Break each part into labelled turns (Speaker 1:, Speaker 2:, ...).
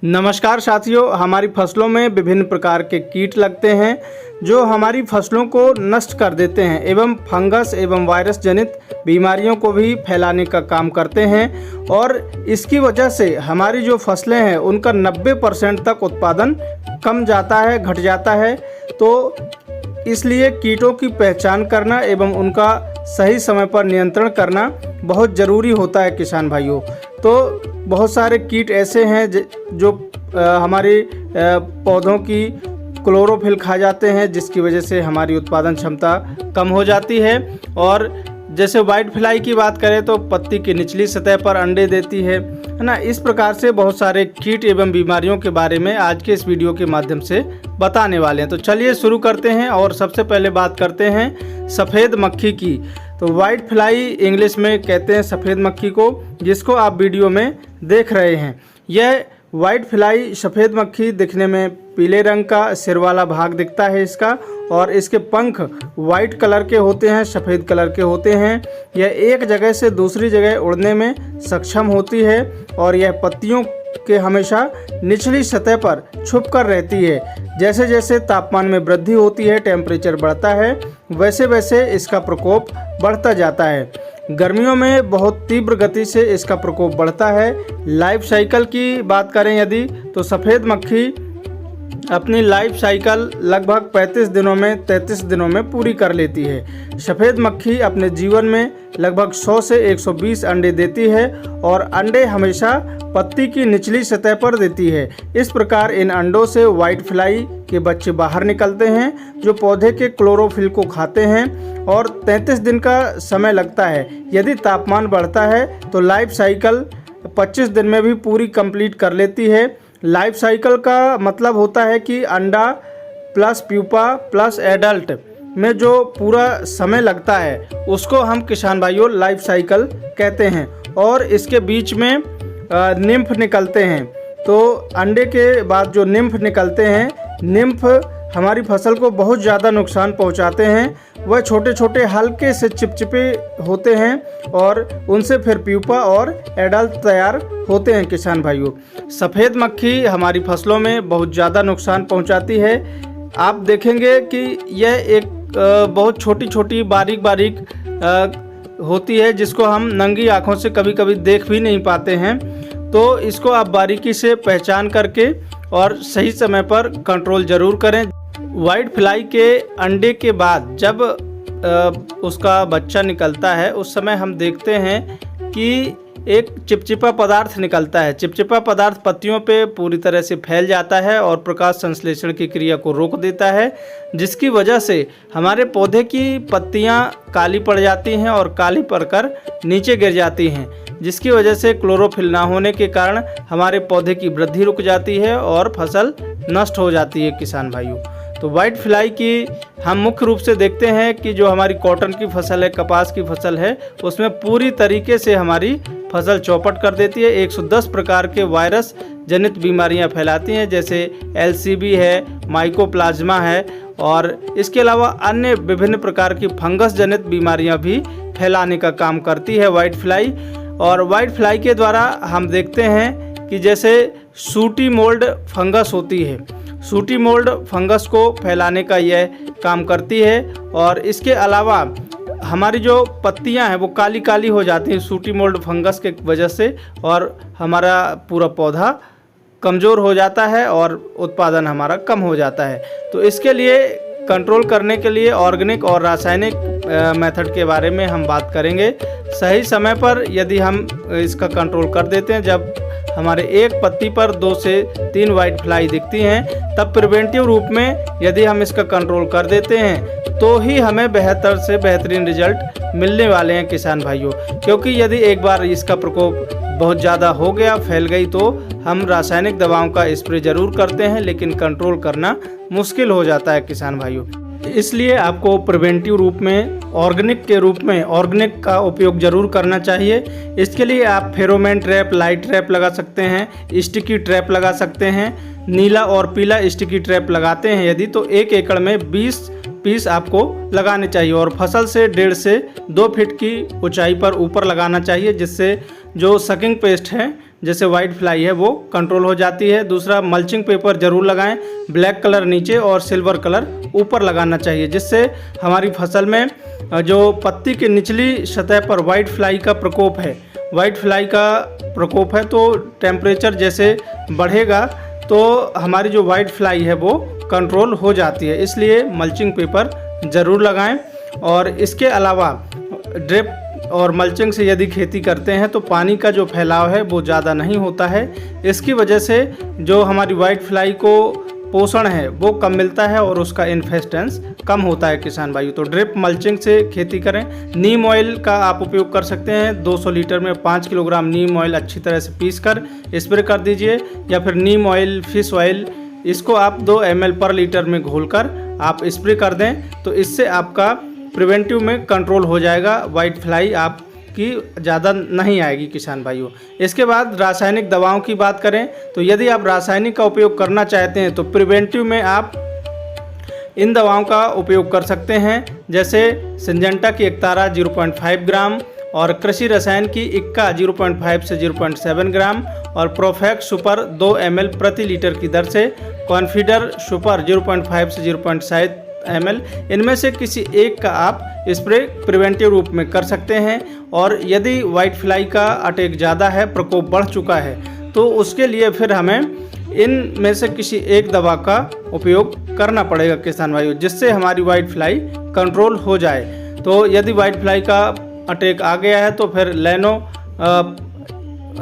Speaker 1: नमस्कार साथियों, हमारी फसलों में विभिन्न प्रकार के कीट लगते हैं जो हमारी फसलों को नष्ट कर देते हैं एवं फंगस एवं वायरस जनित बीमारियों को भी फैलाने का काम करते हैं और इसकी वजह से हमारी जो फसलें हैं उनका 90% तक उत्पादन कम जाता है, घट जाता है। तो इसलिए कीटों की पहचान करना एवं उनका सही समय पर नियंत्रण करना बहुत ज़रूरी होता है किसान भाइयों। तो बहुत सारे कीट ऐसे हैं जो हमारे पौधों की क्लोरोफिल खा जाते हैं, जिसकी वजह से हमारी उत्पादन क्षमता कम हो जाती है। और जैसे वाइट फ्लाई की बात करें तो पत्ती की निचली सतह पर अंडे देती है ना। इस प्रकार से बहुत सारे कीट एवं बीमारियों के बारे में आज के इस वीडियो के माध्यम से बताने वाले हैं। तो चलिए शुरू करते हैं और सबसे पहले बात करते हैं सफ़ेद मक्खी की। तो वाइट फ्लाई इंग्लिश में कहते हैं सफ़ेद मक्खी को, जिसको आप वीडियो में देख रहे हैं। यह वाइट फ्लाई सफ़ेद मक्खी दिखने में पीले रंग का सिर वाला भाग दिखता है इसका, और इसके पंख वाइट कलर के होते हैं, सफ़ेद कलर के होते हैं। यह एक जगह से दूसरी जगह उड़ने में सक्षम होती है और यह पत्तियों के हमेशा निचली सतह पर छुप कर रहती है। जैसे जैसे तापमान में वृद्धि होती है, टेम्परेचर बढ़ता है, वैसे वैसे इसका प्रकोप बढ़ता जाता है। गर्मियों में बहुत तीव्र गति से इसका प्रकोप बढ़ता है। लाइफ साइकिल की बात करें यदि, तो सफ़ेद मक्खी अपनी लाइफ साइकिल लगभग 35 दिनों में 33 दिनों में पूरी कर लेती है। सफ़ेद मक्खी अपने जीवन में लगभग 100 से 120 अंडे देती है और अंडे हमेशा पत्ती की निचली सतह पर देती है। इस प्रकार इन अंडों से वाइट फ्लाई के बच्चे बाहर निकलते हैं जो पौधे के क्लोरोफिल को खाते हैं और 33 दिन का समय लगता है। यदि तापमान बढ़ता है तो लाइफ साइकिल 25 दिन में भी पूरी कंप्लीट कर लेती है। लाइफ साइकिल का मतलब होता है कि अंडा प्लस प्यूपा प्लस एडल्ट में जो पूरा समय लगता है उसको हम किसान भाइयों लाइफ साइकिल कहते हैं। और इसके बीच में निम्फ निकलते हैं। तो अंडे के बाद जो निम्फ निकलते हैं, निम्फ हमारी फसल को बहुत ज़्यादा नुकसान पहुंचाते हैं। वह छोटे छोटे हल्के से चिपचिपे होते हैं और उनसे फिर प्यूपा और एडल्ट तैयार होते हैं किसान भाइयों। सफ़ेद मक्खी हमारी फसलों में बहुत ज़्यादा नुकसान पहुंचाती है। आप देखेंगे कि यह एक बहुत छोटी छोटी बारीक बारीक होती है, जिसको हम नंगी आँखों से कभी कभी देख भी नहीं पाते हैं। तो इसको आप बारीकी से पहचान करके और सही समय पर कंट्रोल ज़रूर करें। वाइट फ्लाई के अंडे के बाद जब उसका बच्चा निकलता है उस समय हम देखते हैं कि एक चिपचिपा पदार्थ निकलता है। चिपचिपा पदार्थ पत्तियों पे पूरी तरह से फैल जाता है और प्रकाश संश्लेषण की क्रिया को रोक देता है, जिसकी वजह से हमारे पौधे की पत्तियां काली पड़ जाती हैं और काली पड़कर नीचे गिर जाती हैं, जिसकी वजह से क्लोरोफिल ना होने के कारण हमारे पौधे की वृद्धि रुक जाती है और फसल नष्ट हो जाती है किसान भाइयों। तो वाइट फ्लाई की हम मुख्य रूप से देखते हैं कि जो हमारी कॉटन की फसल है, कपास की फसल है, उसमें पूरी तरीके से हमारी फसल चौपट कर देती है। 110 प्रकार के वायरस जनित बीमारियां फैलाती हैं, जैसे LCB है, माइकोप्लाज्मा है और इसके अलावा अन्य विभिन्न प्रकार की फंगस जनित बीमारियां भी फैलाने का काम करती है वाइट फ्लाई। और वाइट फ्लाई के द्वारा हम देखते हैं कि जैसे सूटी मोल्ड फंगस होती है, सूटी मोल्ड फंगस को फैलाने का यह काम करती है। और इसके अलावा हमारी जो पत्तियां हैं वो काली काली हो जाती हैं सूटी मोल्ड फंगस के वजह से, और हमारा पूरा पौधा कमज़ोर हो जाता है और उत्पादन हमारा कम हो जाता है। तो इसके लिए कंट्रोल करने के लिए ऑर्गेनिक और रासायनिक मेथड के बारे में हम बात करेंगे। सही समय पर यदि हम इसका कंट्रोल कर देते हैं, जब हमारे एक पत्ती पर 2 से 3 वाइट फ्लाई दिखती हैं, तब प्रिवेंटिव रूप में यदि हम इसका कंट्रोल कर देते हैं तो ही हमें बेहतर से बेहतरीन रिजल्ट मिलने वाले हैं किसान भाइयों। क्योंकि यदि एक बार इसका प्रकोप बहुत ज़्यादा हो गया, फैल गई, तो हम रासायनिक दवाओं का स्प्रे ज़रूर करते हैं, लेकिन कंट्रोल करना मुश्किल हो जाता है किसान भाइयों। इसलिए आपको प्रिवेंटिव रूप में ऑर्गेनिक के रूप में ऑर्गेनिक का उपयोग ज़रूर करना चाहिए। इसके लिए आप फेरोमोन ट्रैप, लाइट ट्रैप लगा सकते हैं, स्टिकी ट्रैप लगा सकते हैं। नीला और पीला स्टिकी ट्रैप लगाते हैं यदि, तो 1 एकड़ में 20 पीस आपको लगाने चाहिए और फसल से 1.5 से 2 फीट की ऊंचाई पर ऊपर लगाना चाहिए, जिससे जो सकिंग पेस्ट है जैसे वाइट फ्लाई है वो कंट्रोल हो जाती है। दूसरा, मल्चिंग पेपर ज़रूर लगाएं, ब्लैक कलर नीचे और सिल्वर कलर ऊपर लगाना चाहिए, जिससे हमारी फसल में जो पत्ती की निचली सतह पर वाइट फ्लाई का प्रकोप है, तो टेम्परेचर जैसे बढ़ेगा तो हमारी जो वाइट फ्लाई है वो कंट्रोल हो जाती है। इसलिए मल्चिंग पेपर ज़रूर लगाएं। और इसके अलावा ड्रिप और मल्चिंग से यदि खेती करते हैं तो पानी का जो फैलाव है वो ज़्यादा नहीं होता है। इसकी वजह से जो हमारी वाइट फ्लाई को पोषण है वो कम मिलता है और उसका इन्फेस्टेंस कम होता है किसान भाइयों। तो ड्रिप मल्चिंग से खेती करें। नीम ऑयल का आप उपयोग कर सकते हैं। 200 लीटर में 5 किलोग्राम नीम ऑयल अच्छी तरह से पीस कर स्प्रे कर दीजिए, या फिर नीम ऑयल, फिश ऑयल, इसको आप 2 ml पर लीटर में घोलकर आप स्प्रे कर दें। तो इससे आपका प्रिवेंटिव में कंट्रोल हो जाएगा, वाइट फ्लाई आपकी ज़्यादा नहीं आएगी किसान भाइयों। इसके बाद रासायनिक दवाओं की बात करें तो यदि आप रासायनिक का उपयोग करना चाहते हैं तो प्रिवेंटिव में आप इन दवाओं का उपयोग कर सकते हैं, जैसे सिंजेंटा की एक्तारा 0.5 ग्राम और कृषि रसायन की इक्का 0.5 से 0.7 ग्राम और प्रोफेक्स सुपर 2 ml प्रति लीटर की दर से, कॉन्फिडर सुपर 0.5 से 0.7 ml, इनमें से किसी एक का आप स्प्रे प्रिवेंटिव रूप में कर सकते हैं। और यदि वाइट फ्लाई का अटैक ज़्यादा है, प्रकोप बढ़ चुका है, तो उसके लिए फिर हमें इन में से किसी एक दवा का उपयोग करना पड़ेगा किसान भाइयों, जिससे हमारी वाइट फ्लाई कंट्रोल हो जाए। तो यदि वाइट फ्लाई का अटैक आ गया है तो फिर लैनो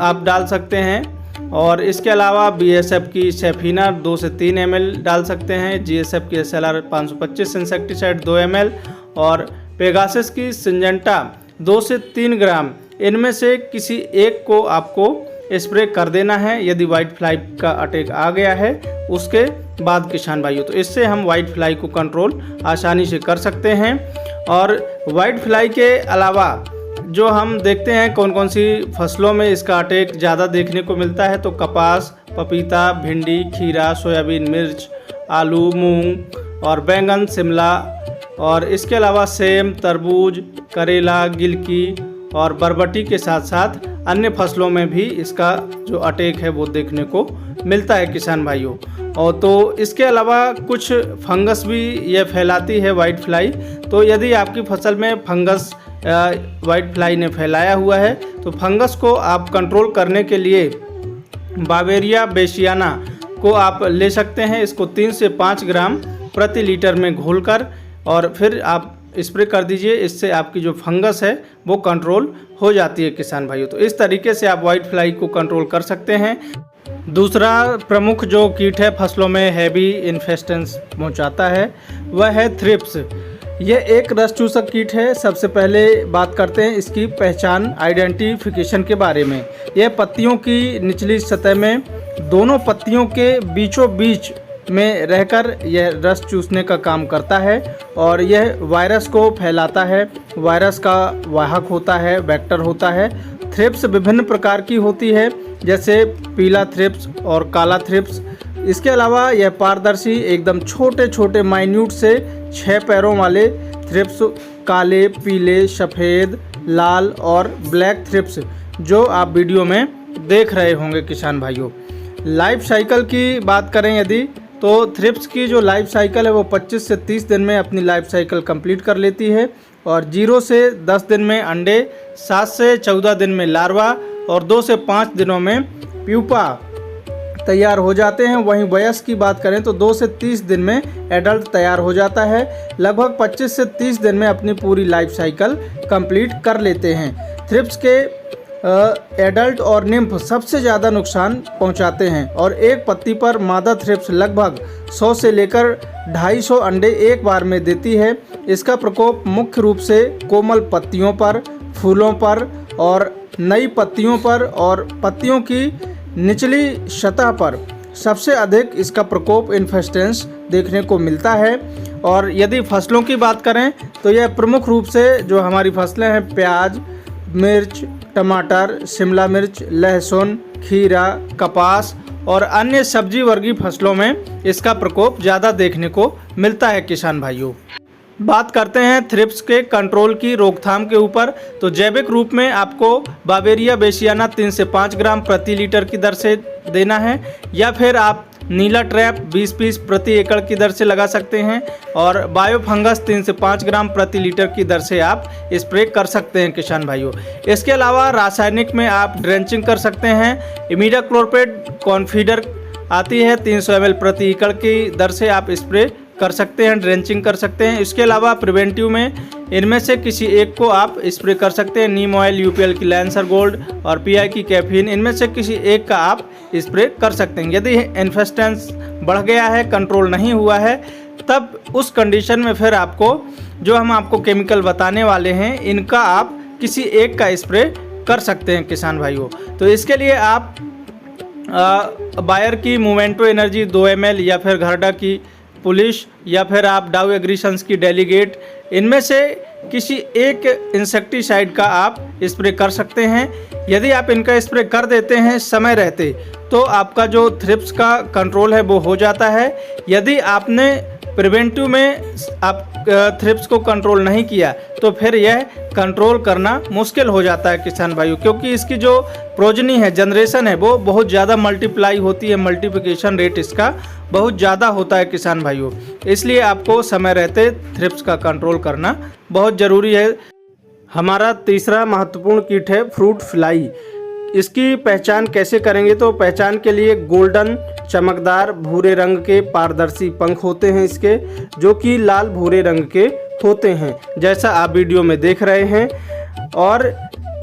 Speaker 1: आप डाल सकते हैं। और इसके अलावा BASF की सेफीना 2 से 3 ml डाल सकते हैं, GSF की SLR 525 इंसेक्टिसाइड 2 ml और पेगासस की सिंजेंटा 2 से 3 ग्राम, इनमें से किसी एक को आपको स्प्रे कर देना है यदि वाइट फ्लाई का अटैक आ गया है उसके बाद किसान भाइयों। तो इससे हम वाइट फ्लाई को कंट्रोल आसानी से कर सकते हैं। और वाइट फ्लाई के अलावा जो हम देखते हैं कौन कौन सी फसलों में इसका अटैक ज़्यादा देखने को मिलता है, तो कपास, पपीता, भिंडी, खीरा, सोयाबीन, मिर्च, आलू, मूंग और बैंगन, शिमला, और इसके अलावा सेम, तरबूज, करेला, गिलकी और बरबटी के साथ साथ अन्य फसलों में भी इसका जो अटैक है वो देखने को मिलता है किसान भाइयों। और तो इसके अलावा कुछ फंगस भी ये फैलाती है वाइट फ्लाई। तो यदि आपकी फसल में फंगस वाइट फ्लाई ने फैलाया हुआ है तो फंगस को आप कंट्रोल करने के लिए बावेरिया बेसियाना को आप ले सकते हैं। इसको 3 से 5 ग्राम प्रति लीटर में घोलकर और फिर आप स्प्रे कर दीजिए। इससे आपकी जो फंगस है वो कंट्रोल हो जाती है किसान भाइयों। तो इस तरीके से आप वाइट फ्लाई को कंट्रोल कर सकते हैं। दूसरा प्रमुख जो कीट है फसलों में हैवी इन्फेस्टेंस पहुंचाता है वह है थ्रिप्स। यह एक रस चूसक कीट है। सबसे पहले बात करते हैं इसकी पहचान, आइडेंटिफिकेशन के बारे में। यह पत्तियों की निचली सतह में दोनों पत्तियों के बीचों बीच में रहकर यह रस चूसने का काम करता है और यह वायरस को फैलाता है। वायरस का वाहक होता है, वेक्टर होता है। थ्रिप्स विभिन्न प्रकार की होती है, जैसे पीला थ्रिप्स और काला थ्रिप्स। इसके अलावा यह पारदर्शी एकदम छोटे छोटे माइन्यूट से 6 पैरों वाले थ्रिप्स, काले, पीले, सफ़ेद, लाल और ब्लैक थ्रिप्स जो आप वीडियो में देख रहे होंगे किसान भाइयों। लाइफ साइकिल की बात करें यदि, तो थ्रिप्स की जो लाइफ साइकिल है वो 25 से 30 दिन में अपनी लाइफ साइकिल कंप्लीट कर लेती है और 0 से 10 दिन में अंडे, 7 से 14 दिन में लार्वा और 2 से 5 दिनों में प्यूपा तैयार हो जाते हैं। वहीं वयस्क की बात करें तो 2 से 30 दिन में एडल्ट तैयार हो जाता है। लगभग 25 से 30 दिन में अपनी पूरी लाइफ साइकिल कंप्लीट कर लेते हैं। थ्रिप्स के एडल्ट और निम्फ सबसे ज़्यादा नुकसान पहुंचाते हैं और एक पत्ती पर मादा थ्रिप्स लगभग 100 से लेकर 250 अंडे एक बार में देती है। इसका प्रकोप मुख्य रूप से कोमल पत्तियों पर, फूलों पर और नई पत्तियों पर और पत्तियों की निचली सतह पर सबसे अधिक इसका प्रकोप इन्फेस्टेंस देखने को मिलता है। और यदि फसलों की बात करें तो यह प्रमुख रूप से जो हमारी फसलें हैं प्याज, मिर्च, टमाटर, शिमला मिर्च, लहसुन, खीरा, कपास और अन्य सब्जी वर्गीय फसलों में इसका प्रकोप ज़्यादा देखने को मिलता है किसान भाइयों। बात करते हैं थ्रिप्स के कंट्रोल की रोकथाम के ऊपर। तो जैविक रूप में आपको बावेरिया बेसियाना 3 से 5 ग्राम प्रति लीटर की दर से देना है, या फिर आप नीला ट्रैप 20 पीस प्रति एकड़ की दर से लगा सकते हैं, और बायोफंगस 3 से 5 ग्राम प्रति लीटर की दर से आप स्प्रे कर सकते हैं किसान भाइयों। इसके अलावा रासायनिक में आप ड्रेंचिंग कर सकते हैं। इमीडाक्लोप्रिड कॉन्फीडर आती है 300 ml प्रति एकड़ की दर से आप स्प्रे कर सकते हैं, ड्रेंचिंग कर सकते हैं। इसके अलावा प्रिवेंटिव में इनमें से किसी एक को आप स्प्रे कर सकते हैं। नीम ऑयल, यूपीएल की लैंसर गोल्ड और पीआई की कैफीन, इनमें से किसी एक का आप स्प्रे कर सकते हैं। यदि इन्फेस्टेंस बढ़ गया है, कंट्रोल नहीं हुआ है, तब उस कंडीशन में फिर आपको जो हम आपको केमिकल बताने वाले हैं इनका आप किसी एक का स्प्रे कर सकते हैं किसान भाइयों। तो इसके लिए आप बायर की मोमेंटो एनर्जी 2 ml, या फिर घरडा की पुलिस, या फिर आप डाउ एग्रीशंस की डेलीगेट, इनमें से किसी एक इंसेक्टिसाइड का आप स्प्रे कर सकते हैं। यदि आप इनका स्प्रे कर देते हैं समय रहते, तो आपका जो थ्रिप्स का कंट्रोल है वो हो जाता है। यदि आपने प्रिवेंटिव में आप थ्रिप्स को कंट्रोल नहीं किया, तो फिर यह कंट्रोल करना मुश्किल हो जाता है किसान भाइयों, क्योंकि इसकी जो प्रोजनी है, जनरेशन है, वो बहुत ज़्यादा मल्टीप्लाई होती है। मल्टीप्लिकेशन रेट इसका बहुत ज़्यादा होता है किसान भाइयों। इसलिए आपको समय रहते थ्रिप्स का कंट्रोल करना बहुत ज़रूरी है। हमारा तीसरा महत्वपूर्ण कीट है फ्रूट फ्लाई। इसकी पहचान कैसे करेंगे? तो पहचान के लिए गोल्डन चमकदार भूरे रंग के पारदर्शी पंख होते हैं इसके, जो कि लाल भूरे रंग के होते हैं, जैसा आप वीडियो में देख रहे हैं। और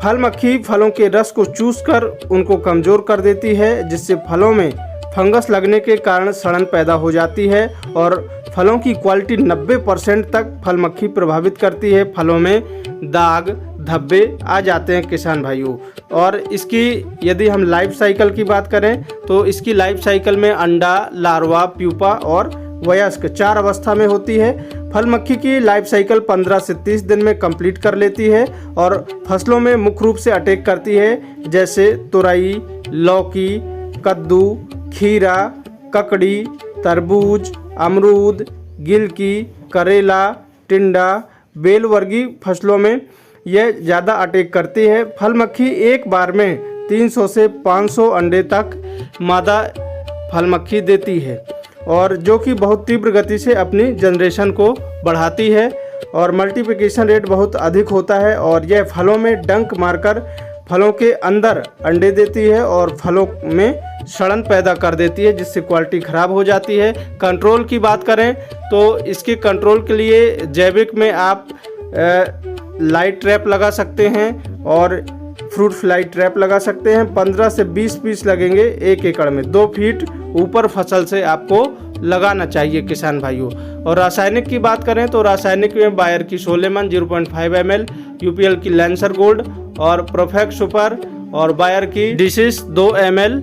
Speaker 1: फल मक्खी फलों के रस को चूसकर उनको कमज़ोर कर देती है, जिससे फलों में फंगस लगने के कारण सड़न पैदा हो जाती है और फलों की क्वालिटी 90% तक फल मक्खी प्रभावित करती है। फलों में दाग धब्बे आ जाते हैं किसान भाइयों। और इसकी यदि हम लाइफ साइकिल की बात करें, तो इसकी लाइफ साइकिल में अंडा, लार्वा, प्यूपा और वयस्क 4 अवस्था में होती है। फल मक्खी की लाइफ साइकिल 15 से 30 दिन में कंप्लीट कर लेती है और फसलों में मुख्य रूप से अटैक करती है, जैसे तुरई, लौकी, कद्दू, खीरा, ककड़ी, तरबूज, अमरूद, गिलकी, करेला, टिंडा, बेल वर्गीय फसलों में यह ज़्यादा अटैक करती है। फल मक्खी एक बार में 300 से 500 अंडे तक मादा फल मक्खी देती है, और जो कि बहुत तीव्र गति से अपनी जनरेशन को बढ़ाती है और मल्टीप्लिकेशन रेट बहुत अधिक होता है। और यह फलों में डंक मारकर फलों के अंदर अंडे देती है और फलों में सड़न पैदा कर देती है, जिससे क्वालिटी ख़राब हो जाती है। कंट्रोल की बात करें तो इसके कंट्रोल के लिए जैविक में आप लाइट ट्रैप लगा सकते हैं और फ्रूट फ्लाई ट्रैप लगा सकते हैं। 15 से 20 पीस लगेंगे 1 एकड़ में। 2 फीट ऊपर फसल से आपको लगाना चाहिए किसान भाइयों। और रासायनिक की बात करें तो रासायनिक में बायर की सोलेमन 0.5 ml, यूपीएल की लैंसर गोल्ड और प्रोफेक्ट सुपर और बायर की डिसिस 2 ml,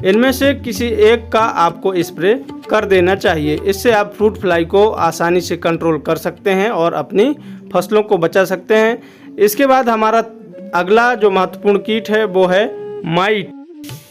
Speaker 1: इनमें से किसी एक का आपको स्प्रे कर देना चाहिए। इससे आप फ्रूट फ्लाई को आसानी से कंट्रोल कर सकते हैं और अपनी फसलों को बचा सकते हैं। इसके बाद हमारा अगला जो महत्वपूर्ण कीट है वो है माइट।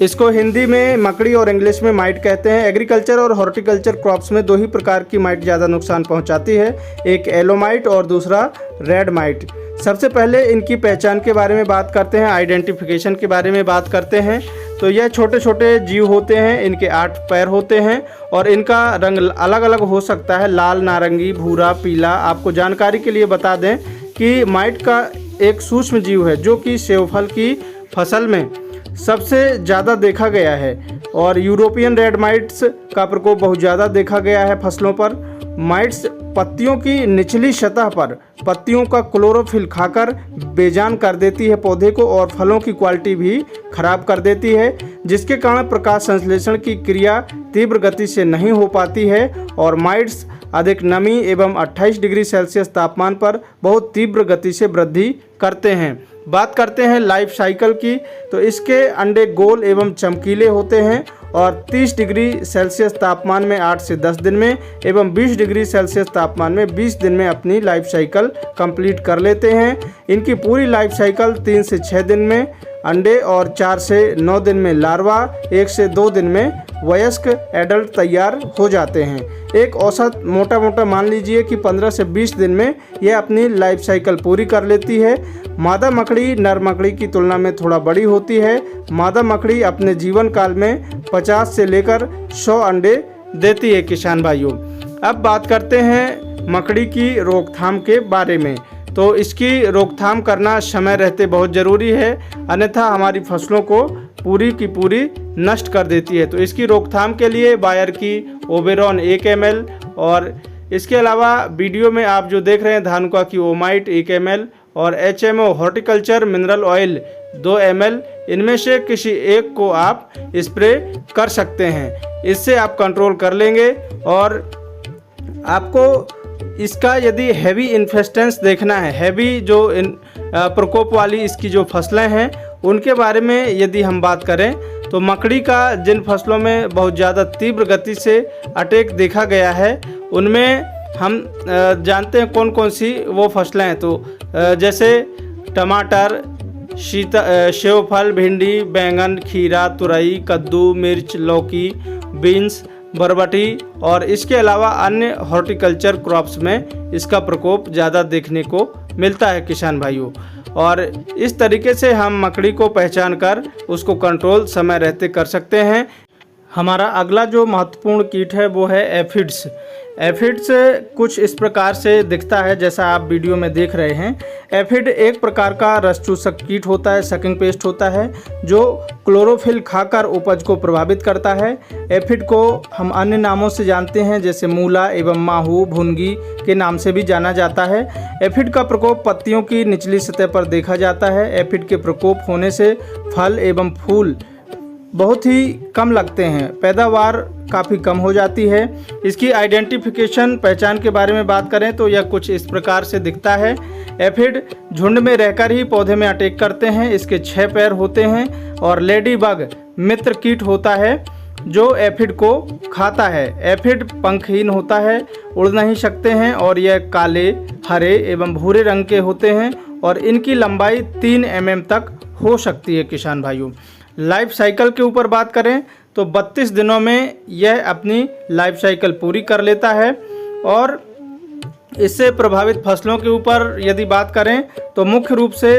Speaker 1: इसको हिंदी में मकड़ी और इंग्लिश में माइट कहते हैं। एग्रीकल्चर और हॉर्टिकल्चर क्रॉप्स में 2 ही प्रकार की माइट ज़्यादा नुकसान पहुंचाती है, एक येलो माइट और दूसरा रेड माइट। सबसे पहले इनकी पहचान के बारे में बात करते हैं, आइडेंटिफिकेशन के बारे में बात करते हैं। तो यह छोटे छोटे जीव होते हैं, इनके 8 पैर होते हैं और इनका रंग अलग अलग हो सकता है, लाल, नारंगी, भूरा, पीला। आपको जानकारी के लिए बता दें कि माइट का एक सूक्ष्म जीव है जो कि सेवफल की फसल में सबसे ज़्यादा देखा गया है और यूरोपियन रेड माइट्स का प्रकोप बहुत ज़्यादा देखा गया है फसलों पर। माइट्स पत्तियों की निचली सतह पर पत्तियों का क्लोरोफिल खाकर बेजान कर देती है पौधे को और फलों की क्वालिटी भी खराब कर देती है, जिसके कारण प्रकाश संश्लेषण की क्रिया तीव्र गति से नहीं हो पाती है और माइट्स अधिक नमी एवं 28 डिग्री सेल्सियस तापमान पर बहुत तीव्र गति से वृद्धि करते हैं। बात करते हैं लाइफ साइकिल की, तो इसके अंडे गोल एवं चमकीले होते हैं और 30 डिग्री सेल्सियस तापमान में 8 से 10 दिन में एवं 20 डिग्री सेल्सियस तापमान में 20 दिन में अपनी लाइफ साइकिल कंप्लीट कर लेते हैं। इनकी पूरी लाइफ साइकिल 3 से 6 दिन में अंडे और 4 से 9 दिन में लार्वा, 1 से 2 दिन में वयस्क एडल्ट तैयार हो जाते हैं। एक औसत मोटा मान लीजिए कि 15 से 20 दिन में यह अपनी लाइफ साइकिल पूरी कर लेती है। मादा मकड़ी नर मकड़ी की तुलना में थोड़ा बड़ी होती है। मादा मकड़ी अपने जीवन काल में 50 से लेकर 100 अंडे देती है किसान भाइयों। अब बात करते हैं मकड़ी की रोकथाम के बारे में। तो इसकी रोकथाम करना समय रहते बहुत ज़रूरी है, अन्यथा हमारी फसलों को पूरी की पूरी नष्ट कर देती है। तो इसकी रोकथाम के लिए बायर की ओबेरॉन 1 ml और इसके अलावा वीडियो में आप जो देख रहे हैं धानुका की ओमाइट 1 ml और HMO horticulture mineral oil 2 ml, इनमें से किसी एक को आप स्प्रे कर सकते हैं। इससे आप कंट्रोल कर लेंगे। और आपको इसका यदि हैवी इन्फेस्टेंस देखना है, हैवी जो प्रकोप वाली इसकी जो फसलें हैं उनके बारे में यदि हम बात करें तो मकड़ी का जिन फसलों में बहुत ज़्यादा तीव्र गति से अटैक देखा गया है उनमें हम जानते हैं कौन कौन सी वो फसलें हैं। तो जैसे टमाटर, सेवफल, भिंडी, बैंगन, खीरा, तुरई, कद्दू, मिर्च, लौकी, बीन्स, बरबटी और इसके अलावा अन्य हॉर्टिकल्चर क्रॉप्स में इसका प्रकोप ज़्यादा देखने को मिलता है किसान भाइयों। और इस तरीके से हम मकड़ी को पहचान कर उसको कंट्रोल समय रहते कर सकते हैं। हमारा अगला जो महत्वपूर्ण कीट है वो है एफिड्स। एफिड्स कुछ इस प्रकार से दिखता है जैसा आप वीडियो में देख रहे हैं। एफिड एक प्रकार का रस चूसक कीट होता है, सकिंग पेस्ट होता है जो क्लोरोफिल खाकर उपज को प्रभावित करता है। एफिड को हम अन्य नामों से जानते हैं जैसे मूला एवं माहू, भुनगी के नाम से भी जाना जाता है। एफिड का प्रकोप पत्तियों की निचली सतह पर देखा जाता है। एफिड के प्रकोप होने से फल एवं फूल बहुत ही कम लगते हैं, पैदावार काफ़ी कम हो जाती है। इसकी आइडेंटिफिकेशन पहचान के बारे में बात करें तो यह कुछ इस प्रकार से दिखता है। एफिड झुंड में रहकर ही पौधे में अटैक करते हैं। इसके 6 पैर होते हैं और लेडी बग मित्र कीट होता है जो एफिड को खाता है। एफिड पंखहीन होता है, उड़ नहीं सकते हैं और यह काले, हरे एवं भूरे रंग के होते हैं और इनकी लंबाई 3 mm तक हो सकती है किसान भाइयों। लाइफ साइकिल के ऊपर बात करें तो 32 दिनों में यह अपनी लाइफ साइकिल पूरी कर लेता है। और इससे प्रभावित फसलों के ऊपर यदि बात करें तो मुख्य रूप से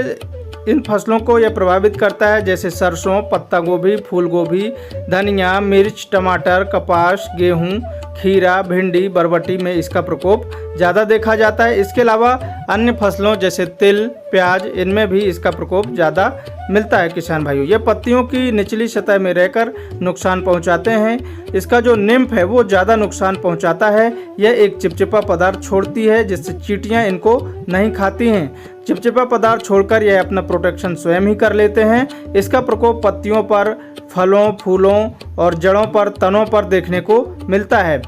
Speaker 1: इन फसलों को यह प्रभावित करता है जैसे सरसों, पत्ता गोभी, फूल गोभी, धनिया, मिर्च, टमाटर, कपास, गेहूं, खीरा, भिंडी, बरबटी में इसका प्रकोप ज़्यादा देखा जाता है। इसके अलावा अन्य फसलों जैसे तिल, प्याज, इनमें भी इसका प्रकोप ज़्यादा मिलता है किसान भाइयों। ये पत्तियों की निचली सतह में रहकर नुकसान पहुंचाते हैं। इसका जो निम्फ है वो ज़्यादा नुकसान पहुंचाता है। यह एक चिपचिपा पदार्थ छोड़ती है जिससे चींटियां इनको नहीं खाती हैं। चिपचिपा पदार्थ छोड़कर यह अपना प्रोटेक्शन स्वयं ही कर लेते हैं। इसका प्रकोप पत्तियों पर, फलों, फूलों और जड़ों पर, तनों पर देखने को मिलता है।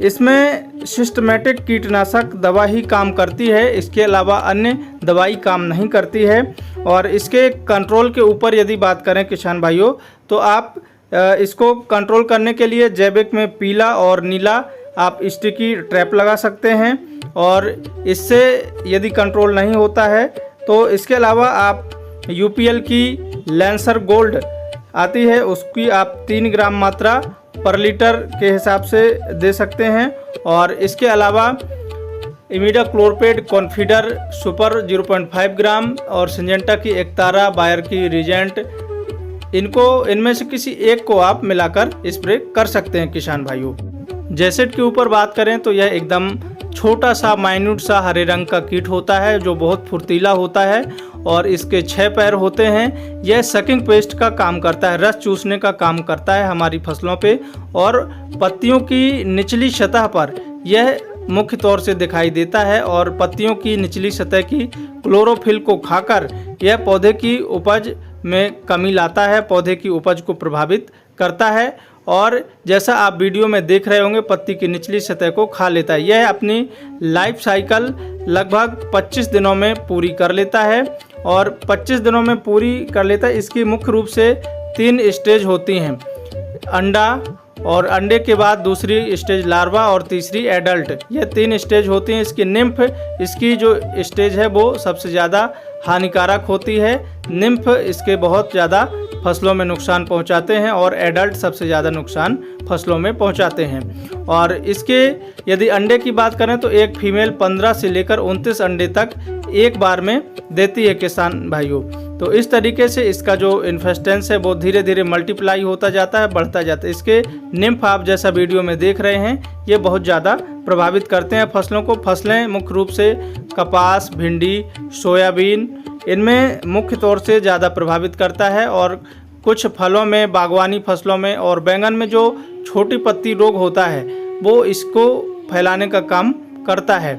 Speaker 1: इसमें सिस्टमैटिक कीटनाशक दवा ही काम करती है, इसके अलावा अन्य दवाई काम नहीं करती है। और इसके कंट्रोल के ऊपर यदि बात करें किसान भाइयों तो आप इसको कंट्रोल करने के लिए जैविक में पीला और नीला आप स्टिकी ट्रैप लगा सकते हैं। और इससे यदि कंट्रोल नहीं होता है तो इसके अलावा आप UPL की लैंसर गोल्ड आती है उसकी आप 3 ग्राम मात्रा पर लीटर के हिसाब से दे सकते हैं। और इसके अलावा इमिडाक्लोरपेड कॉन्फिडर सुपर 0.5 ग्राम और सिंजेंटा की एकतारा, बायर की रीजेंट, इनमें से किसी एक को आप मिलाकर स्प्रे कर सकते हैं किसान भाइयों। जैसेट के ऊपर बात करें तो यह एकदम छोटा सा माइन्यूट सा हरे रंग का कीट होता है जो बहुत फुर्तीला होता है और इसके 6 पैर होते हैं। यह सकिंग पेस्ट का काम करता है, रस चूसने का काम करता है हमारी फसलों पे। और पत्तियों की निचली सतह पर यह मुख्य तौर से दिखाई देता है और पत्तियों की निचली सतह की क्लोरोफिल को खाकर यह पौधे की उपज में कमी लाता है, पौधे की उपज को प्रभावित करता है। और जैसा आप वीडियो में देख रहे होंगे पत्ती की निचली सतह को खा लेता है। यह अपनी लाइफ साइकिल लगभग 25 दिनों में पूरी कर लेता है और 25 दिनों में पूरी कर लेता है। इसकी मुख्य रूप से 3 स्टेज होती हैं, अंडा, और अंडे के बाद दूसरी स्टेज लार्वा और तीसरी एडल्ट, ये 3 स्टेज होती हैं। इसकी निम्फ, इसकी जो स्टेज है वो सबसे ज़्यादा हानिकारक होती है। निम्फ इसके बहुत ज़्यादा फसलों में नुकसान पहुंचाते हैं और एडल्ट सबसे ज़्यादा नुकसान फसलों में पहुंचाते हैं। और इसके यदि अंडे की बात करें तो एक फीमेल 15 से लेकर 29 अंडे तक एक बार में देती है किसान भाइयों। तो इस तरीके से इसका जो इन्फेस्टेंस है वो धीरे धीरे मल्टीप्लाई होता जाता है, बढ़ता जाता है। इसके निम्फ आप जैसा वीडियो में देख रहे हैं ये बहुत ज़्यादा प्रभावित करते हैं फसलों को। फसलें मुख्य रूप से कपास, भिंडी, सोयाबीन, इनमें मुख्य तौर से ज़्यादा प्रभावित करता है। और कुछ फलों में, बागवानी फसलों में और बैंगन में जो छोटी पत्ती रोग होता है वो इसको फैलाने का काम करता है।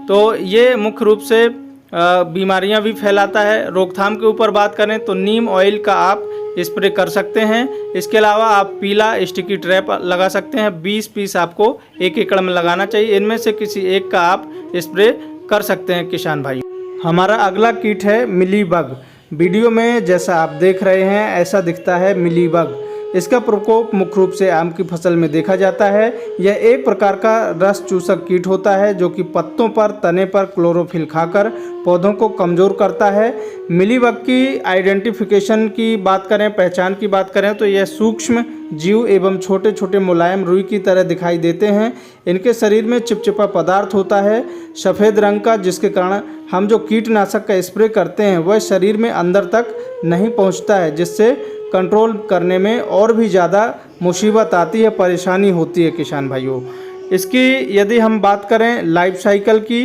Speaker 1: तो ये मुख्य रूप से बीमारियां भी फैलाता है। रोकथाम के ऊपर बात करें तो नीम ऑयल का आप स्प्रे कर सकते हैं। इसके अलावा आप पीला स्टिकी ट्रैप लगा सकते हैं। 20 पीस आपको 1 एकड़ में लगाना चाहिए। इनमें से किसी एक का आप स्प्रे कर सकते हैं किसान भाई। हमारा अगला कीट है मिलीबग। वीडियो में जैसा आप देख रहे हैं ऐसा दिखता है मिलीबग। इसका प्रकोप मुख्य रूप से आम की फसल में देखा जाता है। यह एक प्रकार का रस चूसक कीट होता है जो कि पत्तों पर, तने पर क्लोरोफिल खाकर पौधों को कमज़ोर करता है। मिलीबग की आइडेंटिफिकेशन की बात करें, पहचान की बात करें तो यह सूक्ष्म जीव एवं छोटे छोटे मुलायम रुई की तरह दिखाई देते हैं। इनके शरीर में चिपचिपा पदार्थ होता है सफ़ेद रंग का, जिसके कारण हम जो कीटनाशक का स्प्रे करते हैं वह शरीर में अंदर तक नहीं पहुँचता है, जिससे कंट्रोल करने में और भी ज़्यादा मुसीबत आती है, परेशानी होती है किसान भाइयों। इसकी यदि हम बात करें लाइफ साइकिल की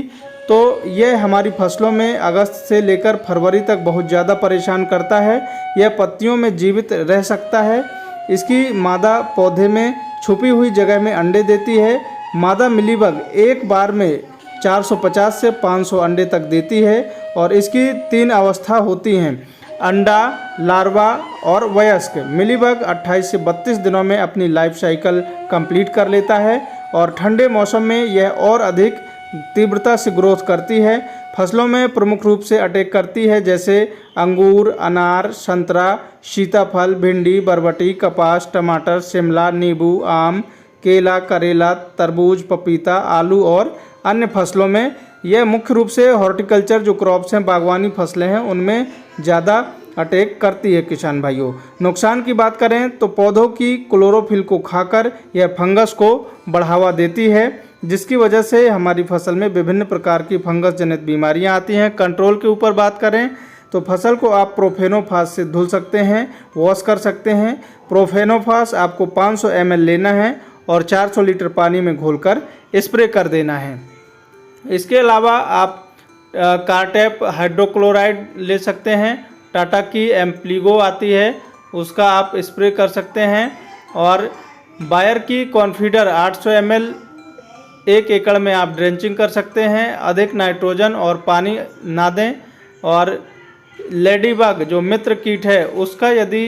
Speaker 1: तो यह हमारी फसलों में अगस्त से लेकर फरवरी तक बहुत ज़्यादा परेशान करता है। यह पत्तियों में जीवित रह सकता है। इसकी मादा पौधे में छुपी हुई जगह में अंडे देती है। मादा मिलीबग एक बार में 450 से 500 अंडे तक देती है और इसकी 3 अवस्था होती हैं, अंडा, लार्वा और वयस्क। मिलीबग 28 से 32 दिनों में अपनी लाइफ साइकिल कंप्लीट कर लेता है और ठंडे मौसम में यह और अधिक तीव्रता से ग्रोथ करती है। फसलों में प्रमुख रूप से अटैक करती है, जैसे अंगूर, अनार, संतरा, सीताफल, भिंडी, बरबटी, कपास, टमाटर, शिमला, नींबू, आम, केला, करेला, तरबूज, पपीता, आलू और अन्य फसलों में। यह मुख्य रूप से हॉर्टिकल्चर जो क्रॉप्स हैं, बागवानी फसलें हैं, उनमें ज़्यादा अटैक करती है किसान भाइयों। नुकसान की बात करें तो पौधों की क्लोरोफिल को खाकर यह फंगस को बढ़ावा देती है, जिसकी वजह से हमारी फसल में विभिन्न प्रकार की फंगस जनित बीमारियां आती हैं। कंट्रोल के ऊपर बात करें तो फसल को आप प्रोफेनोफास से धुल सकते हैं, वॉश कर सकते हैं। प्रोफेनोफास आपको 500 ml लेना है और 400 लीटर पानी में घोलकर स्प्रे कर देना है। इसके अलावा आप कार्टेप हाइड्रोक्लोराइड ले सकते हैं। टाटा की एम्प्लीगो आती है, उसका आप स्प्रे कर सकते हैं। और बायर की कॉन्फीडर 800 ml 1 एकड़ में आप ड्रेंचिंग कर सकते हैं। अधिक नाइट्रोजन और पानी ना दें। और लेडीबग जो मित्र कीट है उसका यदि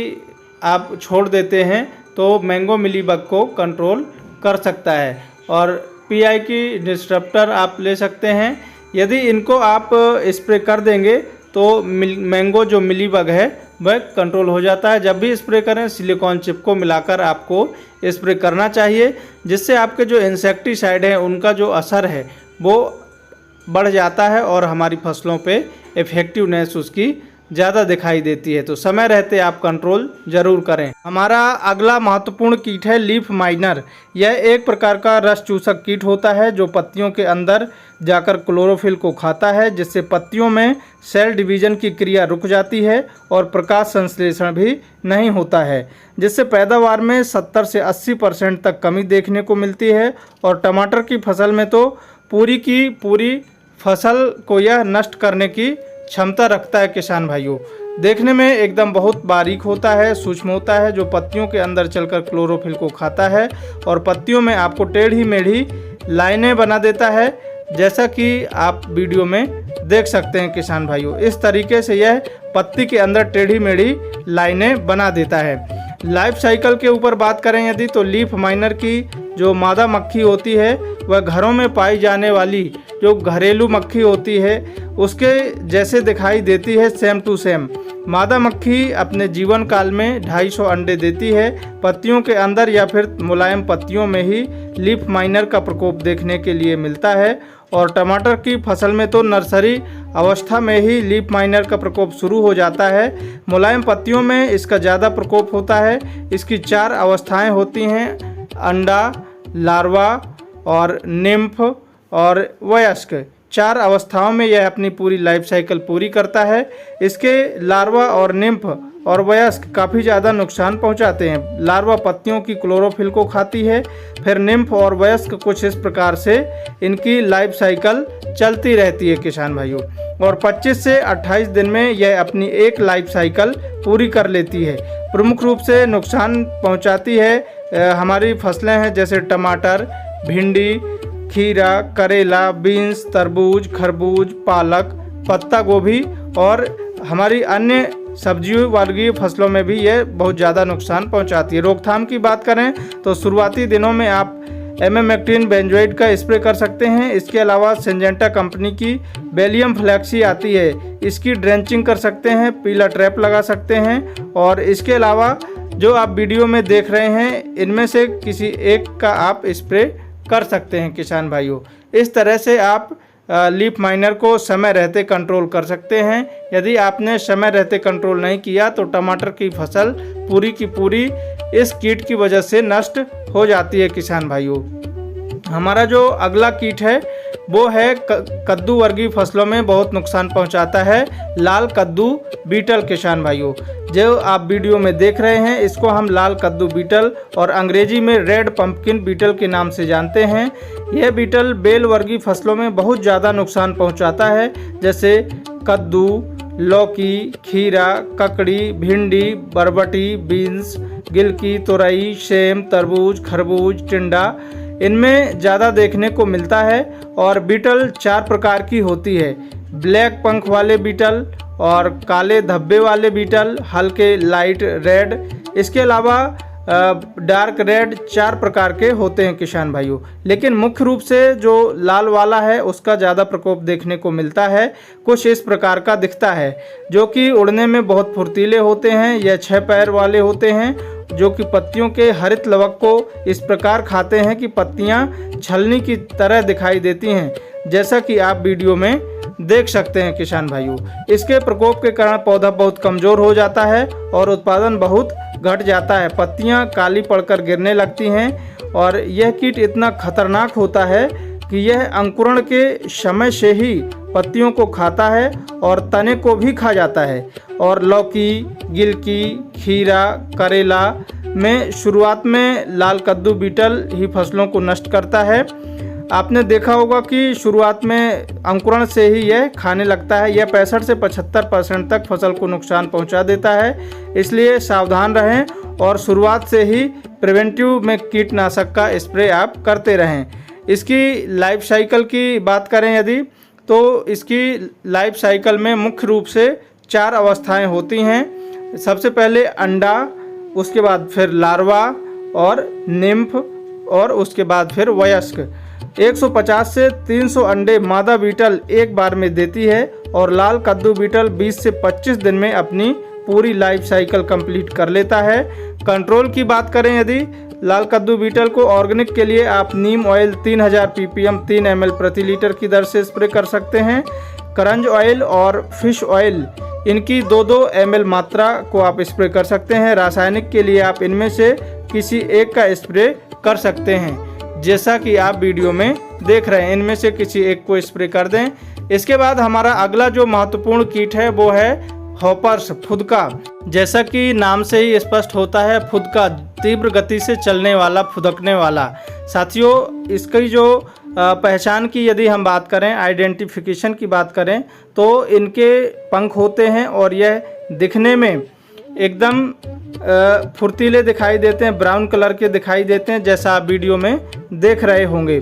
Speaker 1: आप छोड़ देते हैं तो मैंगो मिलीबग को कंट्रोल कर सकता है। और पीआई की डिस्ट्रप्टर आप ले सकते हैं। यदि इनको आप स्प्रे कर देंगे तो मैंगो जो मिलीबग है वह कंट्रोल हो जाता है। जब भी स्प्रे करें सिलिकॉन चिप को मिलाकर आपको स्प्रे करना चाहिए, जिससे आपके जो इंसेक्टिसाइड हैं उनका जो असर है वो बढ़ जाता है और हमारी फसलों पे इफ़ेक्टिवनेस उसकी ज़्यादा दिखाई देती है। तो समय रहते आप कंट्रोल ज़रूर करें। हमारा अगला महत्वपूर्ण कीट है लीफ माइनर। यह एक प्रकार का रस चूसक कीट होता है जो पत्तियों के अंदर जाकर क्लोरोफिल को खाता है, जिससे पत्तियों में सेल डिवीज़न की क्रिया रुक जाती है और प्रकाश संश्लेषण भी नहीं होता है, जिससे पैदावार में 70 से 80% तक कमी देखने को मिलती है। और टमाटर की फसल में तो पूरी की पूरी फसल को यह नष्ट करने की क्षमता रखता है किसान भाइयों। देखने में एकदम बहुत बारीक होता है, सूक्ष्म होता है, जो पत्तियों के अंदर चलकर क्लोरोफिल को खाता है और पत्तियों में आपको टेढ़ी मेढ़ी लाइनें बना देता है, जैसा कि आप वीडियो में देख सकते हैं किसान भाइयों। इस तरीके से यह पत्ती के अंदर टेढ़ी मेढ़ी लाइनें बना देता है। लाइफ साइकिल के ऊपर बात करें यदि तो लीफ माइनर की जो मादा मक्खी होती है वह घरों में पाई जाने वाली जो घरेलू मक्खी होती है उसके जैसे दिखाई देती है, सेम टू सेम। मादा मक्खी अपने जीवन काल में 250 अंडे देती है। पत्तियों के अंदर या फिर मुलायम पत्तियों में ही लीफ माइनर का प्रकोप देखने के लिए मिलता है। और टमाटर की फसल में तो नर्सरी अवस्था में ही लीफ माइनर का प्रकोप शुरू हो जाता है। मुलायम पत्तियों में इसका ज़्यादा प्रकोप होता है। इसकी 4 अवस्थाएं होती हैं: अंडा, लार्वा और निम्फ और वयस्क। 4 अवस्थाओं में यह अपनी पूरी लाइफ साइकिल पूरी करता है। इसके लार्वा और निम्फ और वयस्क काफ़ी ज़्यादा नुकसान पहुंचाते हैं। लार्वा पत्तियों की क्लोरोफिल को खाती है, फिर निम्फ और वयस्क कुछ इस प्रकार से इनकी लाइफ साइकिल चलती रहती है किसान भाइयों। और 25 से 28 दिन में यह अपनी एक लाइफ साइकिल पूरी कर लेती है। प्रमुख रूप से नुकसान पहुँचाती है हमारी फसलें हैं जैसे टमाटर, भिंडी, खीरा, करेला, बीन्स, तरबूज, खरबूज, पालक, पत्ता गोभी और हमारी अन्य सब्जियों वर्गीय फसलों में भी यह बहुत ज़्यादा नुकसान पहुंचाती है। रोकथाम की बात करें तो शुरुआती दिनों में आप एमेमेक्टिन बेंजोएट का स्प्रे कर सकते हैं। इसके अलावा सिंजेंटा कंपनी की बेलियम फ्लैक्सी आती है, इसकी ड्रेंचिंग कर सकते हैं, पीला ट्रैप लगा सकते हैं। और इसके अलावा जो आप वीडियो में देख रहे हैं इनमें से किसी एक का आप स्प्रे कर सकते हैं किसान भाइयों। इस तरह से आप लीफ माइनर को समय रहते कंट्रोल कर सकते हैं। यदि आपने समय रहते कंट्रोल नहीं किया तो टमाटर की फसल पूरी की पूरी इस कीट की वजह से नष्ट हो जाती है किसान भाइयों। हमारा जो अगला कीट है वो है कद्दू वर्गीय फसलों में बहुत नुकसान पहुंचाता है लाल कद्दू बीटल किसान भाइयों। जो आप वीडियो में देख रहे हैं इसको हम लाल कद्दू बीटल और अंग्रेजी में रेड पंपकिन बीटल के नाम से जानते हैं। यह बीटल बेल वर्गीय फसलों में बहुत ज़्यादा नुकसान पहुंचाता है, जैसे कद्दू, लौकी, खीरा, ककड़ी, भिंडी, बरबटी, बीन्स, गिलकी, तोरई, सेम, तरबूज, खरबूज, टिंडा इनमें ज़्यादा देखने को मिलता है। और बीटल 4 प्रकार की होती है: ब्लैक पंख वाले बीटल और काले धब्बे वाले बीटल, हल्के लाइट रेड, इसके अलावा डार्क रेड। 4 प्रकार के होते हैं किसान भाइयों। लेकिन मुख्य रूप से जो लाल वाला है उसका ज़्यादा प्रकोप देखने को मिलता है। कुछ इस प्रकार का दिखता है, जो कि उड़ने में बहुत फुर्तीले होते हैं। यह 6 पैर वाले होते हैं जो कि पत्तियों के हरित लवक को इस प्रकार खाते हैं कि पत्तियां छलनी की तरह दिखाई देती हैं, जैसा कि आप वीडियो में देख सकते हैं किसान भाइयों। इसके प्रकोप के कारण पौधा बहुत कमज़ोर हो जाता है और उत्पादन बहुत घट जाता है। पत्तियां काली पड़कर गिरने लगती हैं और यह कीट इतना खतरनाक होता है कि यह अंकुरण के समय से ही पत्तियों को खाता है और तने को भी खा जाता है। और लौकी, गिलकी, खीरा, करेला में शुरुआत में लाल कद्दू बीटल ही फसलों को नष्ट करता है। आपने देखा होगा कि शुरुआत में अंकुरण से ही यह खाने लगता है। यह 65 से 75% तक फसल को नुकसान पहुंचा देता है, इसलिए सावधान रहें और शुरुआत से ही प्रिवेंटिव में कीटनाशक का स्प्रे आप करते रहें। इसकी लाइफ साइकिल की बात करें यदि, तो इसकी लाइफ साइकिल में मुख्य रूप से 4 अवस्थाएं होती हैं। सबसे पहले अंडा, उसके बाद फिर लार्वा और निम्फ और उसके बाद फिर वयस्क। 150 से 300 अंडे मादा बीटल एक बार में देती है और लाल कद्दू बीटल 20 से 25 दिन में अपनी पूरी लाइफ साइकिल कंप्लीट कर लेता है। कंट्रोल की बात करें यदि, लाल कद्दू बीटल को ऑर्गेनिक के लिए आप नीम ऑयल 3000 ppm 3 ml प्रति लीटर की दर से स्प्रे कर सकते हैं। करंज ऑयल और फिश ऑयल इनकी 2-2 ml मात्रा को आप स्प्रे कर सकते हैं। रासायनिक के लिए आप इनमें से किसी एक का स्प्रे कर सकते हैं, जैसा कि आप वीडियो में देख रहे हैं। इनमें से किसी एक को स्प्रे कर दें। इसके बाद हमारा अगला जो महत्वपूर्ण कीट है वो है हॉपर्स, फुदका। जैसा कि नाम से ही स्पष्ट होता है, फुदका तीव्र गति से चलने वाला, फुदकने वाला। साथियों, इसकी जो पहचान की यदि हम बात करें, आइडेंटिफिकेशन की बात करें, तो इनके पंख होते हैं और यह दिखने में एकदम फुर्तीले दिखाई देते हैं, ब्राउन कलर के दिखाई देते हैं, जैसा आप वीडियो में देख रहे होंगे।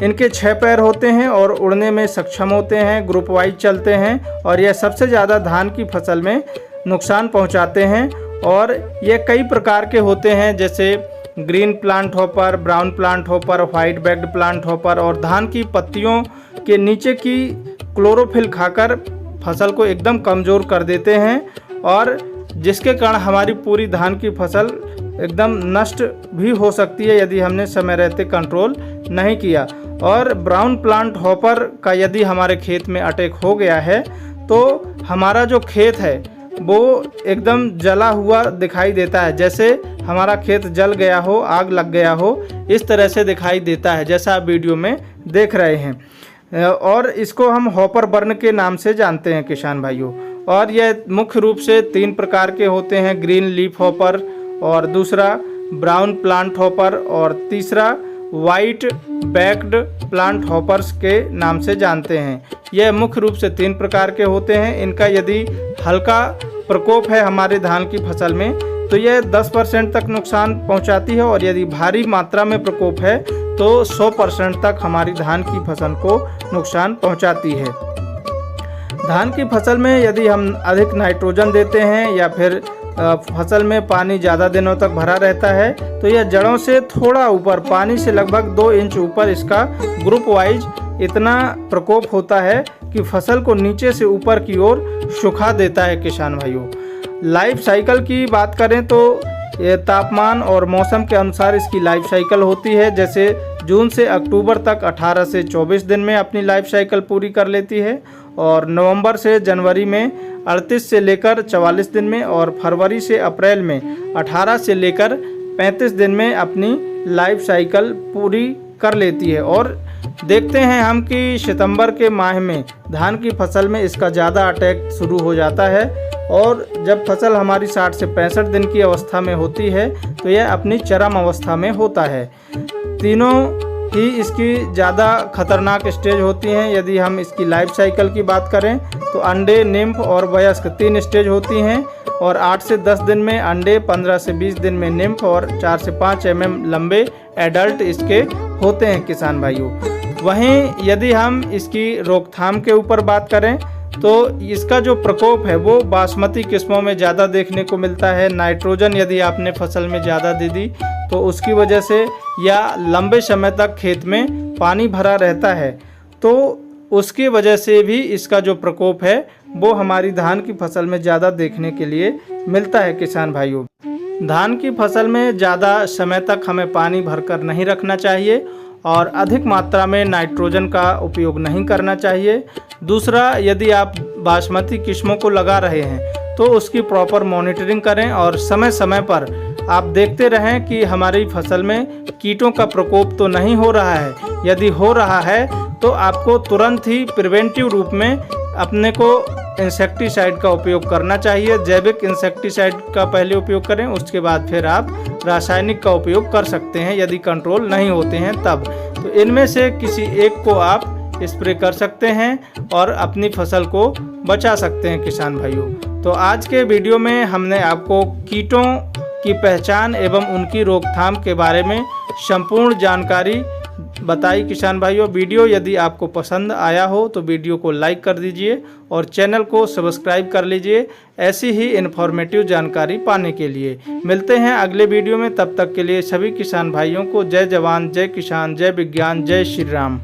Speaker 1: इनके 6 पैर होते हैं और उड़ने में सक्षम होते हैं, ग्रुप वाइज चलते हैं और यह सबसे ज़्यादा धान की फसल में नुकसान पहुंचाते हैं। और ये कई प्रकार के होते हैं, जैसे green plant hopper, brown plant hopper, white backed plant hopper, और धान की पत्तियों के नीचे की क्लोरोफिल खाकर फसल को एकदम कमज़ोर कर देते हैं और जिसके कारण हमारी पूरी धान की फसल एकदम नष्ट भी हो सकती है यदि हमने समय रहते कंट्रोल नहीं किया। और ब्राउन प्लांट हॉपर का यदि हमारे खेत में अटैक हो गया है तो हमारा जो खेत है वो एकदम जला हुआ दिखाई देता है, जैसे हमारा खेत जल गया हो, आग लग गया हो, इस तरह से दिखाई देता है जैसा आप वीडियो में देख रहे हैं। और इसको हम हॉपर बर्न के नाम से जानते हैं किसान भाइयों। और यह मुख्य रूप से 3 प्रकार के होते हैं, ग्रीन लीफ हॉपर, और दूसरा ब्राउन प्लांट हॉपर, और तीसरा वाइट बैक्ड प्लांट हॉपर्स के नाम से जानते हैं। यह मुख्य रूप से 3 प्रकार के होते हैं। इनका यदि हल्का प्रकोप है हमारे धान की फसल में तो यह 10% तक नुकसान पहुंचाती है, और यदि भारी मात्रा में प्रकोप है तो 100% तक हमारी धान की फसल को नुकसान पहुंचाती है। धान की फसल में यदि हम अधिक नाइट्रोजन देते हैं या फिर फसल में पानी ज़्यादा दिनों तक भरा रहता है तो यह जड़ों से थोड़ा ऊपर, पानी से लगभग 2 इंच ऊपर इसका ग्रुप वाइज इतना प्रकोप होता है कि फसल को नीचे से ऊपर की ओर सुखा देता है किसान भाइयों। लाइफ साइकिल की बात करें तो ये तापमान और मौसम के अनुसार इसकी लाइफ साइकिल होती है। जैसे जून से अक्टूबर तक 18 से 24 दिन में अपनी लाइफ साइकिल पूरी कर लेती है, और नवंबर से जनवरी में 38 से लेकर 44 दिन में, और फरवरी से अप्रैल में 18 से लेकर 35 दिन में अपनी लाइफ साइकिल पूरी कर लेती है। और देखते हैं हम कि सितंबर के माह में धान की फसल में इसका ज़्यादा अटैक शुरू हो जाता है, और जब फसल हमारी 60 से 65 दिन की अवस्था में होती है तो यह अपनी चरम अवस्था में होता है। तीनों ही इसकी ज़्यादा खतरनाक स्टेज होती हैं। यदि हम इसकी लाइफ साइकिल की बात करें तो अंडे, निम्फ और वयस्क 3 स्टेज होती हैं, और 8 से 10 दिन में अंडे, 15 से 20 दिन में निम्फ, और 4 से 5 mm लंबे एडल्ट इसके होते हैं किसान भाइयों। वहीं यदि हम इसकी रोकथाम के ऊपर बात करें तो इसका जो प्रकोप है वो बासमती किस्मों में ज़्यादा देखने को मिलता है। नाइट्रोजन यदि आपने फसल में ज़्यादा दे दी तो उसकी वजह से, या लंबे समय तक खेत में पानी भरा रहता है तो उसकी वजह से भी इसका जो प्रकोप है वो हमारी धान की फसल में ज़्यादा देखने के लिए मिलता है किसान भाइयों। धान की फसल में ज़्यादा समय तक हमें पानी भरकर नहीं रखना चाहिए, और अधिक मात्रा में नाइट्रोजन का उपयोग नहीं करना चाहिए। दूसरा, यदि आप बासमती किस्मों को लगा रहे हैं तो उसकी प्रॉपर मॉनिटरिंग करें, और समय समय पर आप देखते रहें कि हमारी फसल में कीटों का प्रकोप तो नहीं हो रहा है। यदि हो रहा है तो आपको तुरंत ही प्रिवेंटिव रूप में अपने को इंसेक्टिसाइड का उपयोग करना चाहिए। जैविक इंसेक्टिसाइड का पहले उपयोग करें, उसके बाद फिर आप रासायनिक का उपयोग कर सकते हैं यदि कंट्रोल नहीं होते हैं तब। तो इनमें से किसी एक को आप स्प्रे कर सकते हैं और अपनी फसल को बचा सकते हैं किसान भाइयों। तो आज के वीडियो में हमने आपको कीटों की पहचान एवं उनकी रोकथाम के बारे में संपूर्ण जानकारी बताई किसान भाइयों। वीडियो यदि आपको पसंद आया हो तो वीडियो को लाइक कर दीजिए और चैनल को सब्सक्राइब कर लीजिए ऐसी ही इन्फॉर्मेटिव जानकारी पाने के लिए। मिलते हैं अगले वीडियो में, तब तक के लिए सभी किसान भाइयों को जय जवान, जय किसान, जय विज्ञान, जय श्री राम।